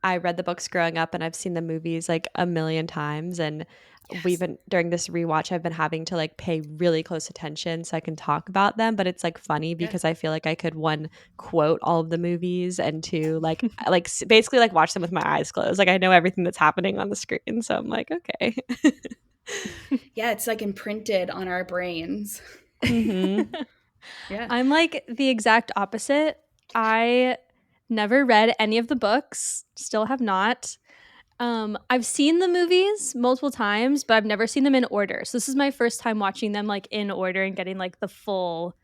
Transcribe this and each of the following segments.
I read the books growing up and I've seen the movies like a million times, and we've been during this rewatch I've been having to like pay really close attention so I can talk about them, but it's like funny because I feel like I could one quote all of the movies and two basically like watch them with my eyes closed. Like I know everything that's happening on the screen, so I'm like, okay. Yeah, it's like imprinted on our brains. Mm-hmm. Yeah. I'm like the exact opposite. I never read any of the books, still have not. I've seen the movies multiple times, but I've never seen them in order. So this is my first time watching them like in order and getting like the full,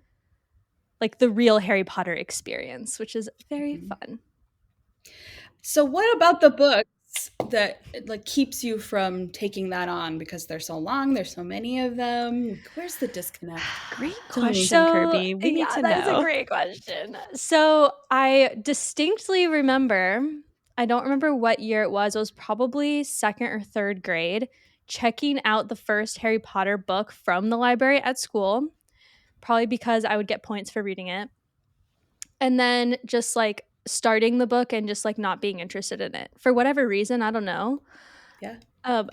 like the real Harry Potter experience, which is very fun. So what about the books that like keeps you from taking that on because they're so long, there's so many of them? Where's the disconnect? Great question, Kirby. We need to that is know. a great question. So I distinctly remember, I don't remember what year it was probably second or third grade, checking out the first Harry Potter book from the library at school, probably because I would get points for reading it. And then just like starting the book and just like not being interested in it for whatever reason. I don't know. Yeah.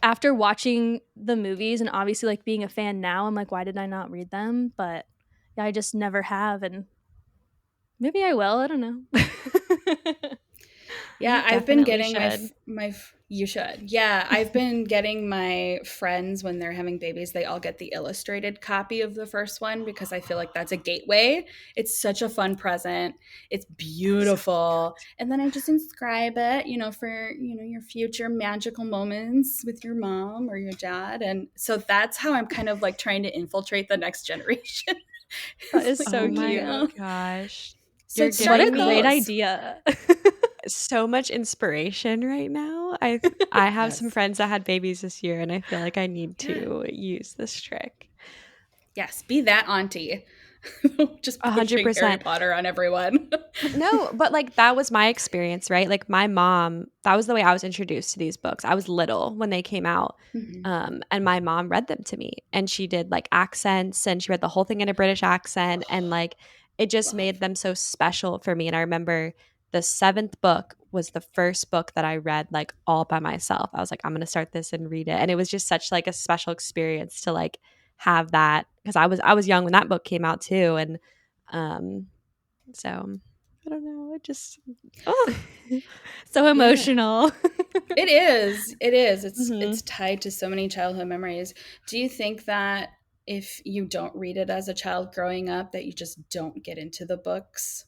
After watching the movies and obviously like being a fan now, I'm like, why did I not read them? But yeah, I just never have, and maybe I will. I don't know. Yeah, You I've been definitely getting should. you should. Yeah, I've been getting my friends when they're having babies, they all get the illustrated copy of the first one because I feel like that's a gateway. It's such a fun present. It's beautiful. And then I just inscribe it, for, your future magical moments with your mom or your dad. And so that's how I'm kind of like trying to infiltrate the next generation. That is Like, so Oh my cute. gosh. So You're What a giving start me great those. idea. so much inspiration right now. I have some Yes. friends that had babies this year and I feel like I need Yeah. to use this trick. Yes, be that auntie. Just pushing Harry 100%. Potter on everyone. No, but like that was my experience, right? Like my mom, that was the way I was introduced to these books. I was little when they came out. Mhm. And my mom read them to me and she did like accents and she read the whole thing in a British accent and like it just Love. made them so special for me. And I remember the seventh book was the first book that I read like all by myself. I was like, I'm gonna start this and read it. And it was just such like a special experience to like have that because I was young when that book came out too. And so I don't know. It just oh So Yeah. emotional. It is. It is. Mhm. It's tied to so many childhood memories. Do you think that if you don't read it as a child growing up that you just don't get into the books?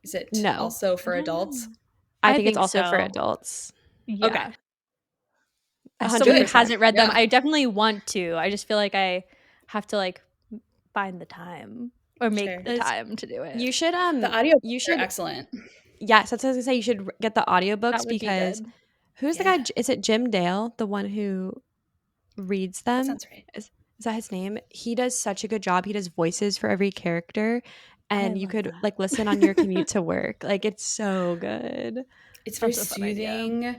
Is it No. also I for don't adults? know. I I think it's think also for so. adults. Okay. Yeah. A As someone hundred who Good. percent. hasn't read them, Yeah. I definitely want to. I just feel like I have to like find the time or make Sure. the time to do You it. should The audiobooks you are should excellent. yes, that's what I was gonna say. You should get the That audiobooks would be because good. who's the Yeah. guy? Is it Jim Dale, the one who reads That them? sounds right. Is that his name? He does such a good job. He does voices for every character, I and you love could that. like listen on your commute to work. Like it's so good. It's very That's a fun idea. soothing. Now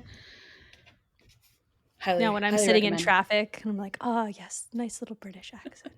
Highly, when I'm highly sitting in recommend. traffic, I'm like, oh yes, nice little British accent.